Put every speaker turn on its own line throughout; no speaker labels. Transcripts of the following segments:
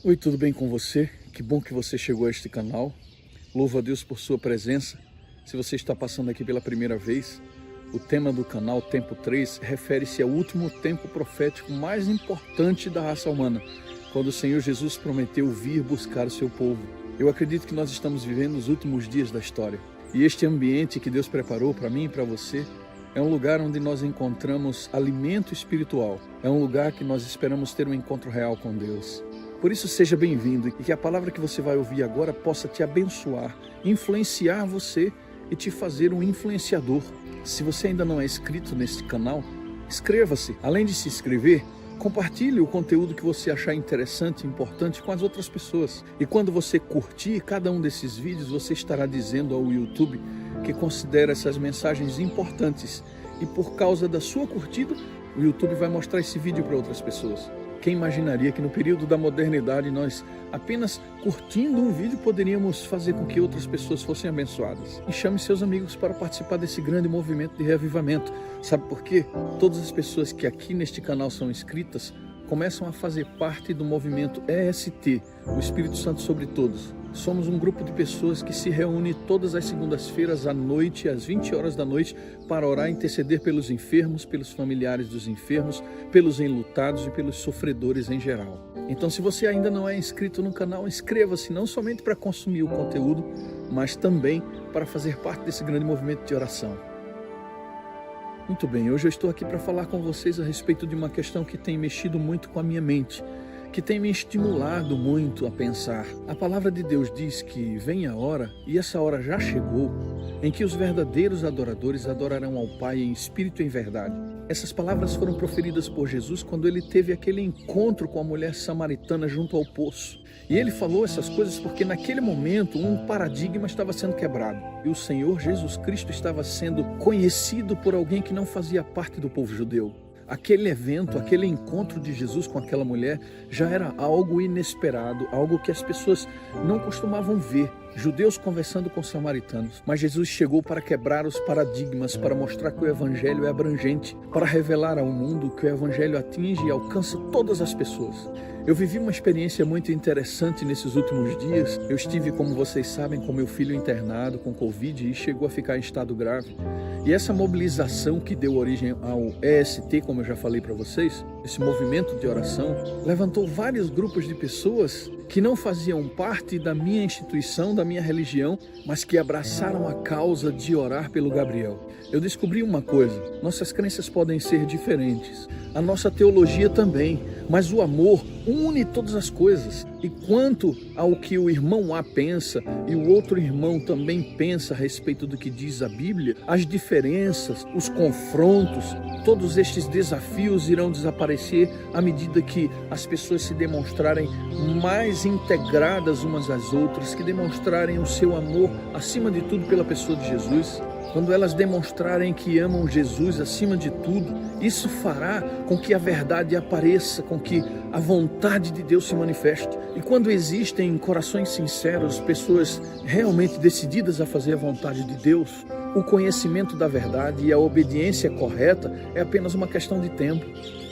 Oi, tudo bem com você? Que bom que você chegou a este canal. Louvo a Deus por sua presença. Se você está passando aqui pela primeira vez, o tema do canal, Tempo 3, refere-se ao último tempo profético mais importante da raça humana, quando o Senhor Jesus prometeu vir buscar o seu povo. Eu acredito que nós estamos vivendo os últimos dias da história. E este ambiente que Deus preparou para mim e para você é um lugar onde nós encontramos alimento espiritual. É um lugar que nós esperamos ter um encontro real com Deus. Por isso, seja bem-vindo e que a palavra que você vai ouvir agora possa te abençoar, influenciar você e te fazer um influenciador. Se você ainda não é inscrito neste canal, inscreva-se. Além de se inscrever, compartilhe o conteúdo que você achar interessante e importante com as outras pessoas. E quando você curtir cada um desses vídeos, você estará dizendo ao YouTube que considera essas mensagens importantes. E por causa da sua curtida, o YouTube vai mostrar esse vídeo para outras pessoas. Quem imaginaria que no período da modernidade nós, apenas curtindo um vídeo, poderíamos fazer com que outras pessoas fossem abençoadas? E chame seus amigos para participar desse grande movimento de reavivamento. Sabe por quê? Todas as pessoas que aqui neste canal são inscritas começam a fazer parte do movimento EST, o Espírito Santo sobre Todos. Somos um grupo de pessoas que se reúne todas as segundas-feiras à noite, às 20 horas da noite, para orar e interceder pelos enfermos, pelos familiares dos enfermos, pelos enlutados e pelos sofredores em geral. Então, se você ainda não é inscrito no canal, inscreva-se não somente para consumir o conteúdo, mas também para fazer parte desse grande movimento de oração. Muito bem, hoje eu estou aqui para falar com vocês a respeito de uma questão que tem mexido muito com a minha mente, que tem me estimulado muito a pensar. A palavra de Deus diz que vem a hora, e essa hora já chegou, em que os verdadeiros adoradores adorarão ao Pai em espírito e em verdade. Essas palavras foram proferidas por Jesus quando ele teve aquele encontro com a mulher samaritana junto ao poço. E ele falou essas coisas porque naquele momento um paradigma estava sendo quebrado. E o Senhor Jesus Cristo estava sendo conhecido por alguém que não fazia parte do povo judeu. Aquele evento, aquele encontro de Jesus com aquela mulher já era algo inesperado, algo que as pessoas não costumavam ver. Judeus conversando com samaritanos. Mas Jesus chegou para quebrar os paradigmas, para mostrar que o Evangelho é abrangente, para revelar ao mundo que o Evangelho atinge e alcança todas as pessoas. Eu vivi uma experiência muito interessante nesses últimos dias. Eu estive, como vocês sabem, com meu filho internado com Covid e chegou a ficar em estado grave. E essa mobilização que deu origem ao EST, como eu já falei para vocês, esse movimento de oração, levantou vários grupos de pessoas que não faziam parte da minha instituição, da minha religião, mas que abraçaram a causa de orar pelo Gabriel. Eu descobri uma coisa: nossas crenças podem ser diferentes, a nossa teologia também, mas o amor une todas as coisas. E quanto ao que o irmão A pensa e o outro irmão também pensa a respeito do que diz a Bíblia, as diferenças, os confrontos, todos estes desafios irão desaparecer à medida que as pessoas se demonstrarem mais integradas umas às outras, que demonstrarem o seu amor acima de tudo pela pessoa de Jesus. Quando elas demonstrarem que amam Jesus acima de tudo, isso fará com que a verdade apareça, com que a vontade de Deus se manifeste. E quando existem corações sinceros, pessoas realmente decididas a fazer a vontade de Deus, o conhecimento da verdade e a obediência correta é apenas uma questão de tempo.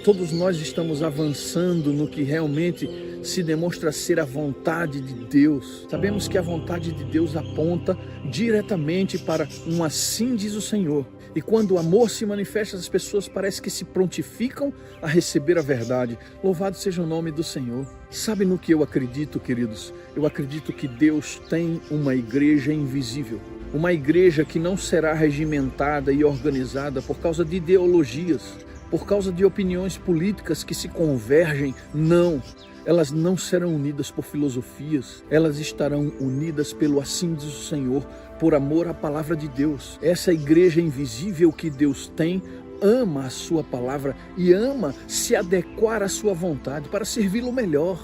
Todos nós estamos avançando no que realmente se demonstra ser a vontade de Deus. Sabemos que a vontade de Deus aponta diretamente para um assim diz o Senhor. E quando o amor se manifesta, as pessoas parece que se prontificam a receber a verdade. Louvado seja o nome do Senhor. Sabe no que eu acredito, queridos? Eu acredito que Deus tem uma igreja invisível. Uma igreja que não será regimentada e organizada por causa de ideologias, por causa de opiniões políticas que se convergem. Não. Elas não serão unidas por filosofias, elas estarão unidas pelo assim diz o Senhor, por amor à palavra de Deus. Essa igreja invisível que Deus tem, ama a sua palavra e ama se adequar à sua vontade para servi-lo melhor.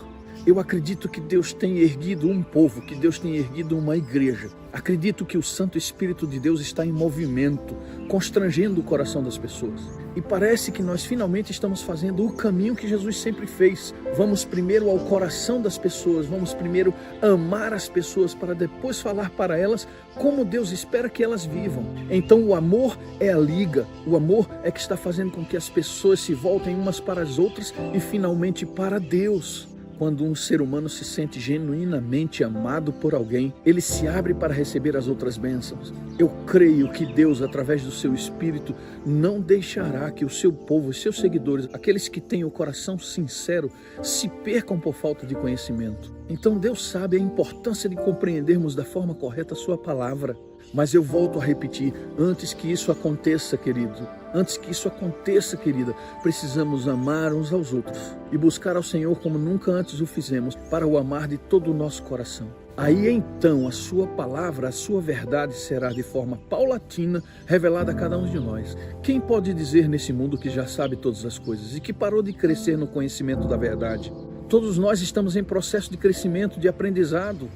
Eu acredito que Deus tem erguido um povo, que Deus tem erguido uma igreja. Acredito que o Santo Espírito de Deus está em movimento, constrangendo o coração das pessoas. E parece que nós finalmente estamos fazendo o caminho que Jesus sempre fez. Vamos primeiro ao coração das pessoas, vamos primeiro amar as pessoas para depois falar para elas como Deus espera que elas vivam. Então o amor é a liga, o amor é que está fazendo com que as pessoas se voltem umas para as outras e finalmente para Deus. Quando um ser humano se sente genuinamente amado por alguém, ele se abre para receber as outras bênçãos. Eu creio que Deus, através do seu Espírito, não deixará que o seu povo, os seus seguidores, aqueles que têm o coração sincero, se percam por falta de conhecimento. Então Deus sabe a importância de compreendermos da forma correta a sua palavra. Mas eu volto a repetir, antes que isso aconteça, querido, antes que isso aconteça, querida, precisamos amar uns aos outros e buscar ao Senhor como nunca antes o fizemos, para o amar de todo o nosso coração. Aí então a sua palavra, a sua verdade será de forma paulatina revelada a cada um de nós. Quem pode dizer nesse mundo que já sabe todas as coisas e que parou de crescer no conhecimento da verdade? Todos nós estamos em processo de crescimento, de aprendizado.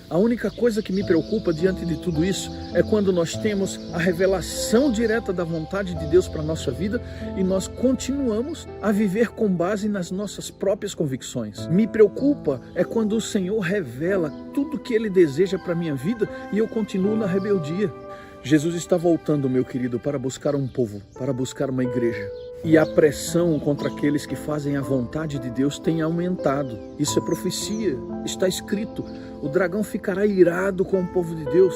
A única coisa que me preocupa diante de tudo isso é quando nós temos a revelação direta da vontade de Deus para a nossa vida e nós continuamos a viver com base nas nossas próprias convicções. Me preocupa é quando o Senhor revela tudo que Ele deseja para a minha vida e eu continuo na rebeldia. Jesus está voltando, meu querido, para buscar um povo, para buscar uma igreja. E a pressão contra aqueles que fazem a vontade de Deus tem aumentado. Isso é profecia, está escrito. O dragão ficará irado com o povo de Deus.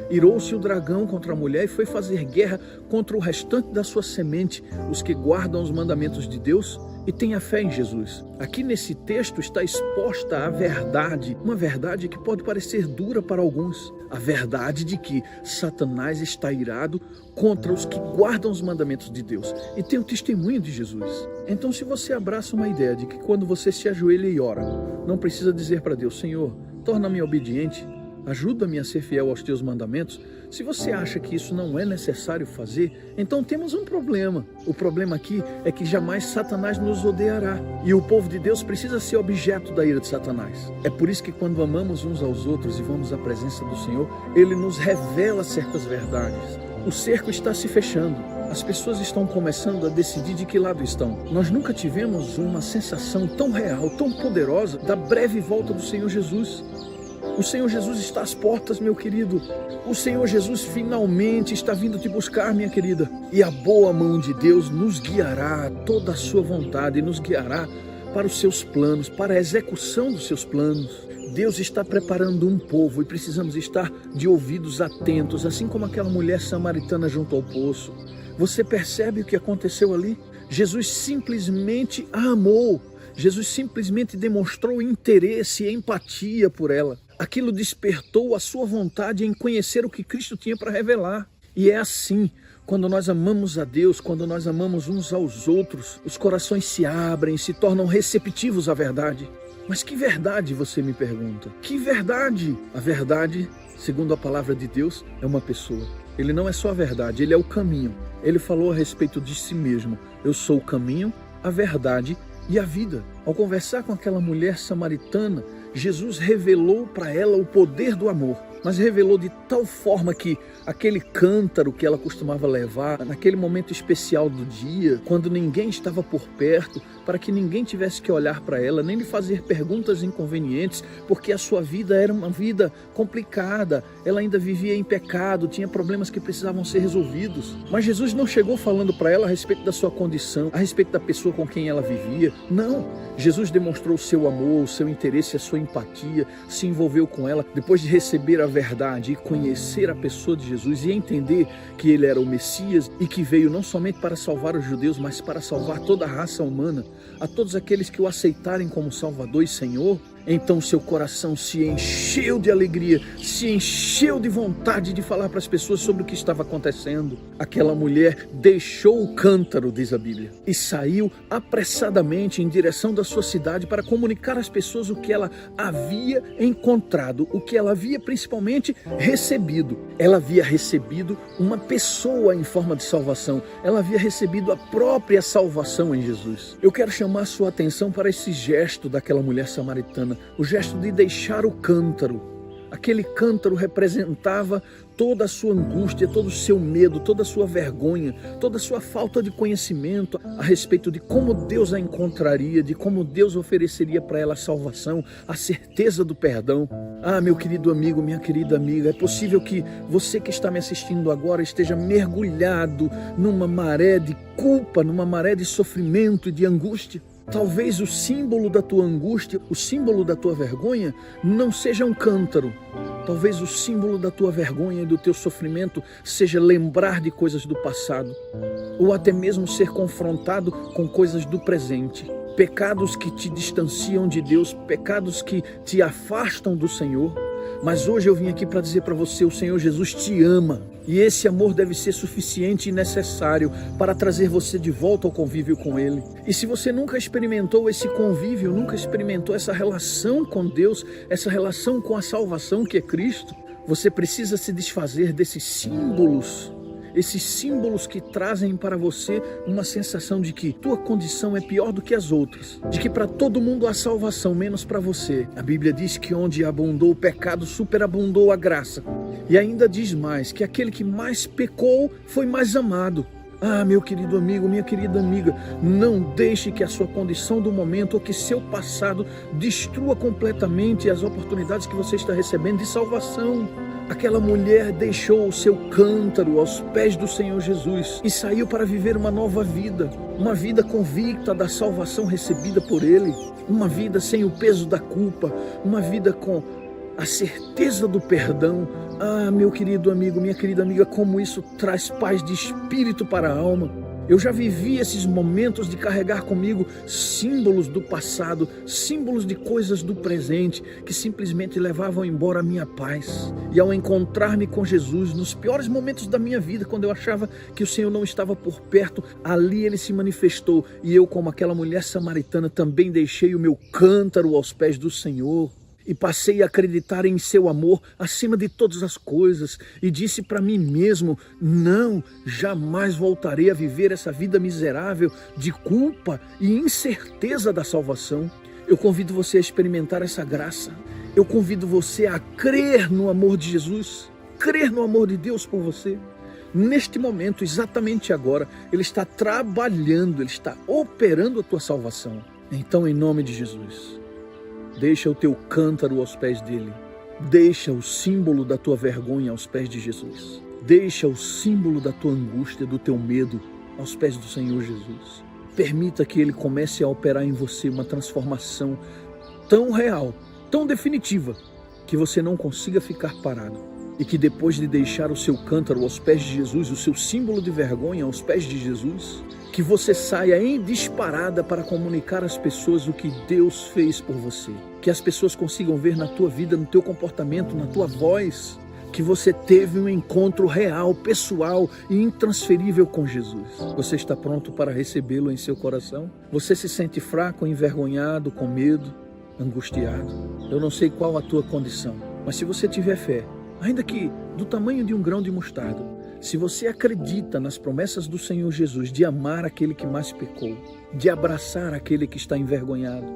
Irou-se o dragão contra a mulher e foi fazer guerra contra o restante da sua semente, os que guardam os mandamentos de Deus e têm a fé em Jesus. Aqui nesse texto está exposta a verdade, uma verdade que pode parecer dura para alguns. A verdade de que Satanás está irado contra os que guardam os mandamentos de Deus e tem o testemunho de Jesus. Então, se você abraça uma ideia de que quando você se ajoelha e ora, não precisa dizer para Deus: Senhor, torna-me obediente, ajuda-me a ser fiel aos teus mandamentos. Se você acha que isso não é necessário fazer, então temos um problema. O problema aqui é que jamais Satanás nos odiará. E o povo de Deus precisa ser objeto da ira de Satanás. É por isso que quando amamos uns aos outros e vamos à presença do Senhor, Ele nos revela certas verdades. O cerco está se fechando. As pessoas estão começando a decidir de que lado estão. Nós nunca tivemos uma sensação tão real, tão poderosa da breve volta do Senhor Jesus. O Senhor Jesus está às portas, meu querido. O Senhor Jesus finalmente está vindo te buscar, minha querida. E a boa mão de Deus nos guiará a toda a sua vontade, nos guiará para os seus planos, para a execução dos seus planos. Deus está preparando um povo e precisamos estar de ouvidos atentos, assim como aquela mulher samaritana junto ao poço. Você percebe o que aconteceu ali? Jesus simplesmente a amou. Jesus simplesmente demonstrou interesse e empatia por ela. Aquilo despertou a sua vontade em conhecer o que Cristo tinha para revelar. E é assim, quando nós amamos a Deus, quando nós amamos uns aos outros, os corações se abrem, se tornam receptivos à verdade. Mas que verdade, você me pergunta? Que verdade? A verdade, segundo a palavra de Deus, é uma pessoa. Ele não é só a verdade, ele é o caminho. Ele falou a respeito de si mesmo: eu sou o caminho, a verdade e a vida. Ao conversar com aquela mulher samaritana, Jesus revelou para ela o poder do amor, mas revelou de tal forma que aquele cântaro que ela costumava levar naquele momento especial do dia, quando ninguém estava por perto, para que ninguém tivesse que olhar para ela, nem lhe fazer perguntas inconvenientes, porque a sua vida era uma vida complicada, ela ainda vivia em pecado, tinha problemas que precisavam ser resolvidos. Mas Jesus não chegou falando para ela a respeito da sua condição, a respeito da pessoa com quem ela vivia. Não, Jesus demonstrou o seu amor, o seu interesse, a sua empatia, se envolveu com ela, depois de receber a verdade e conhecer a pessoa de Jesus e entender que ele era o Messias e que veio não somente para salvar os judeus, mas para salvar toda a raça humana, a todos aqueles que o aceitarem como Salvador e Senhor. Então seu coração se encheu de alegria, se encheu de vontade de falar para as pessoas sobre o que estava acontecendo. Aquela mulher deixou o cântaro, diz a Bíblia, e saiu apressadamente em direção da sua cidade para comunicar às pessoas o que ela havia encontrado, o que ela havia principalmente recebido. Ela havia recebido uma pessoa em forma de salvação, ela havia recebido a própria salvação em Jesus. Eu quero chamar a sua atenção para esse gesto daquela mulher samaritana, o gesto de deixar o cântaro. Aquele cântaro representava toda a sua angústia, todo o seu medo, toda a sua vergonha, toda a sua falta de conhecimento a respeito de como Deus a encontraria, de como Deus ofereceria para ela a salvação, a certeza do perdão. Ah, meu querido amigo, minha querida amiga, é possível que você que está me assistindo agora esteja mergulhado numa maré de culpa, numa maré de sofrimento e de angústia. Talvez o símbolo da tua angústia, o símbolo da tua vergonha, não seja um cântaro. Talvez o símbolo da tua vergonha e do teu sofrimento seja lembrar de coisas do passado, ou até mesmo ser confrontado com coisas do presente. Pecados que te distanciam de Deus, pecados que te afastam do Senhor. Mas hoje eu vim aqui para dizer para você, o Senhor Jesus te ama. E esse amor deve ser suficiente e necessário para trazer você de volta ao convívio com Ele. E se você nunca experimentou esse convívio, nunca experimentou essa relação com Deus, essa relação com a salvação que é Cristo, você precisa se desfazer desses símbolos. Esses símbolos que trazem para você uma sensação de que tua condição é pior do que as outras. De que para todo mundo há salvação, menos para você. A Bíblia diz que onde abundou o pecado, superabundou a graça. E ainda diz mais, que aquele que mais pecou foi mais amado. Ah, meu querido amigo, minha querida amiga, não deixe que a sua condição do momento ou que seu passado destrua completamente as oportunidades que você está recebendo de salvação. Aquela mulher deixou o seu cântaro aos pés do Senhor Jesus e saiu para viver uma nova vida, uma vida convicta da salvação recebida por Ele, uma vida sem o peso da culpa, uma vida com a certeza do perdão. Ah, meu querido amigo, minha querida amiga, como isso traz paz de espírito para a alma. Eu já vivi esses momentos de carregar comigo símbolos do passado, símbolos de coisas do presente, que simplesmente levavam embora a minha paz. E ao encontrar-me com Jesus, nos piores momentos da minha vida, quando eu achava que o Senhor não estava por perto, ali Ele se manifestou. E eu, como aquela mulher samaritana, também deixei o meu cântaro aos pés do Senhor. E passei a acreditar em seu amor acima de todas as coisas. E disse para mim mesmo, não, jamais voltarei a viver essa vida miserável de culpa e incerteza da salvação. Eu convido você a experimentar essa graça. Eu convido você a crer no amor de Jesus, crer no amor de Deus por você. Neste momento, exatamente agora, Ele está trabalhando, Ele está operando a tua salvação. Então, em nome de Jesus, deixa o teu cântaro aos pés dele. Deixa o símbolo da tua vergonha aos pés de Jesus. Deixa o símbolo da tua angústia, do teu medo aos pés do Senhor Jesus. Permita que Ele comece a operar em você uma transformação tão real, tão definitiva, que você não consiga ficar parado. E que depois de deixar o seu cântaro aos pés de Jesus, o seu símbolo de vergonha aos pés de Jesus, que você saia em disparada para comunicar às pessoas o que Deus fez por você. Que as pessoas consigam ver na tua vida, no teu comportamento, na tua voz, que você teve um encontro real, pessoal e intransferível com Jesus. Você está pronto para recebê-lo em seu coração? Você se sente fraco, envergonhado, com medo, angustiado? Eu não sei qual a tua condição, mas se você tiver fé, ainda que do tamanho de um grão de mostarda, se você acredita nas promessas do Senhor Jesus de amar aquele que mais pecou, de abraçar aquele que está envergonhado,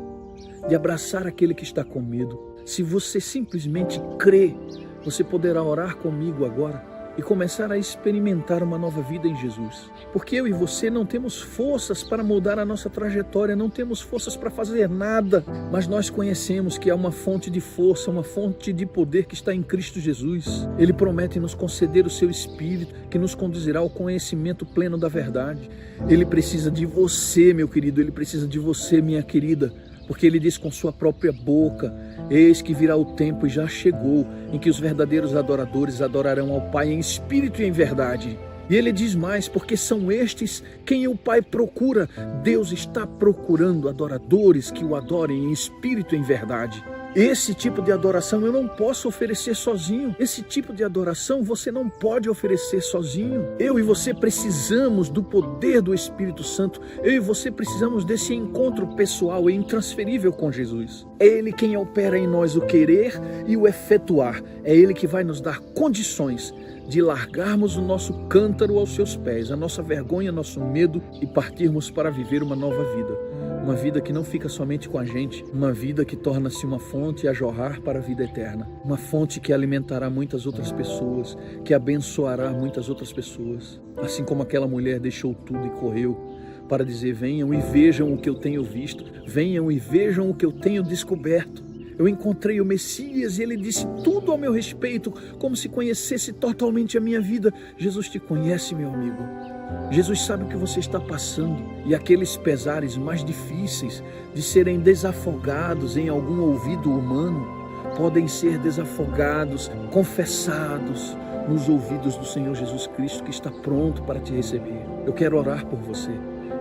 de abraçar aquele que está com medo, se você simplesmente crê, você poderá orar comigo agora e começar a experimentar uma nova vida em Jesus. Porque eu e você não temos forças para mudar a nossa trajetória, não temos forças para fazer nada, mas nós conhecemos que há uma fonte de força, uma fonte de poder que está em Cristo Jesus. Ele promete nos conceder o seu Espírito, que nos conduzirá ao conhecimento pleno da verdade. Ele precisa de você, meu querido, Ele precisa de você, minha querida, porque Ele diz com sua própria boca, eis que virá o tempo e já chegou, em que os verdadeiros adoradores adorarão ao Pai em espírito e em verdade. E Ele diz mais, porque são estes quem o Pai procura. Deus está procurando adoradores que o adorem em espírito e em verdade. Esse tipo de adoração eu não posso oferecer sozinho. Esse tipo de adoração você não pode oferecer sozinho. Eu e você precisamos do poder do Espírito Santo. Eu e você precisamos desse encontro pessoal e intransferível com Jesus. É Ele quem opera em nós o querer e o efetuar. É Ele que vai nos dar condições de largarmos o nosso cântaro aos seus pés, a nossa vergonha, nosso medo e partirmos para viver uma nova vida. Uma vida que não fica somente com a gente, uma vida que torna-se uma fonte a jorrar para a vida eterna. Uma fonte que alimentará muitas outras pessoas, que abençoará muitas outras pessoas. Assim como aquela mulher deixou tudo e correu para dizer, venham e vejam o que eu tenho visto, venham e vejam o que eu tenho descoberto. Eu encontrei o Messias e Ele disse tudo ao meu respeito, como se conhecesse totalmente a minha vida. Jesus te conhece, meu amigo. Jesus sabe o que você está passando, e aqueles pesares mais difíceis de serem desafogados em algum ouvido humano podem ser desafogados, confessados nos ouvidos do Senhor Jesus Cristo, que está pronto para te receber. Eu quero orar por você.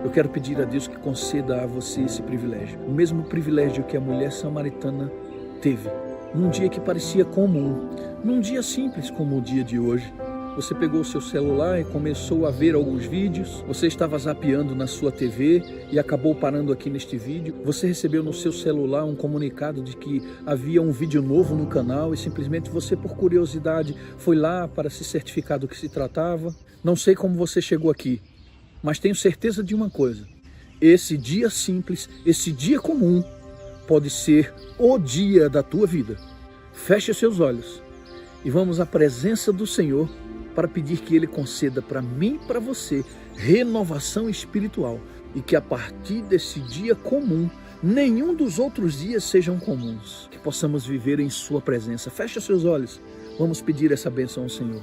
Eu quero pedir a Deus que conceda a você esse privilégio, o mesmo privilégio que a mulher samaritana teve, num dia que parecia comum, num dia simples como o dia de hoje. Você pegou o seu celular e começou a ver alguns vídeos, você estava zapeando na sua TV e acabou parando aqui neste vídeo. Você recebeu no seu celular um comunicado de que havia um vídeo novo no canal e simplesmente você, por curiosidade, foi lá para se certificar do que se tratava. Não sei como você chegou aqui, mas tenho certeza de uma coisa: esse dia simples, esse dia comum, pode ser o dia da tua vida. Feche os seus olhos e vamos à presença do Senhor para pedir que Ele conceda para mim e para você renovação espiritual, e que a partir desse dia comum, nenhum dos outros dias sejam comuns, que possamos viver em Sua presença. Feche os seus olhos, vamos pedir essa bênção ao Senhor.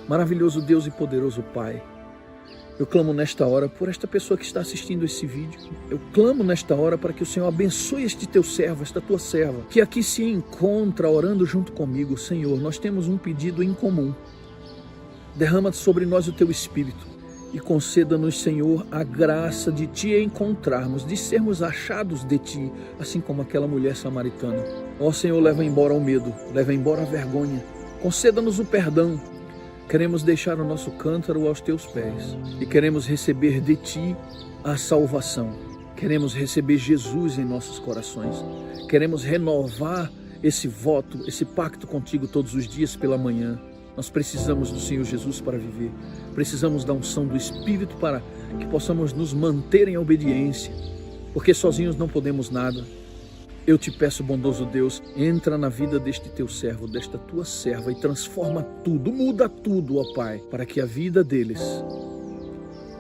Maravilhoso Deus e poderoso Pai, eu clamo nesta hora por esta pessoa que está assistindo esse vídeo. Eu clamo nesta hora para que o Senhor abençoe este teu servo, esta tua serva, que aqui se encontra orando junto comigo. Senhor, nós temos um pedido em comum. Derrama sobre nós o teu Espírito e conceda-nos, Senhor, a graça de te encontrarmos, de sermos achados de ti, assim como aquela mulher samaritana. Ó Senhor, leva embora o medo, leva embora a vergonha, conceda-nos o perdão. Queremos deixar o nosso cântaro aos teus pés e queremos receber de ti a salvação. Queremos receber Jesus em nossos corações. Queremos renovar esse voto, esse pacto contigo todos os dias pela manhã. Nós precisamos do Senhor Jesus para viver. Precisamos da unção do Espírito para que possamos nos manter em obediência, porque sozinhos não podemos nada. Eu te peço, bondoso Deus, entra na vida deste teu servo, desta tua serva e transforma tudo, muda tudo, ó Pai, para que a vida deles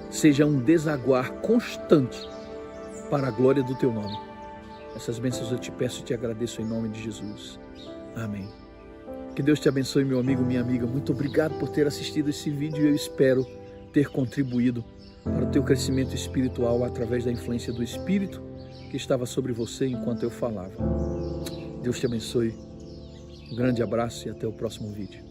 seja um desaguar constante para a glória do teu nome. Essas bênçãos eu te peço e te agradeço em nome de Jesus. Amém. Que Deus te abençoe, meu amigo, minha amiga. Muito obrigado por ter assistido esse vídeo e eu espero ter contribuído para o teu crescimento espiritual através da influência do Espírito que estava sobre você enquanto eu falava. Deus te abençoe. Um grande abraço e até o próximo vídeo.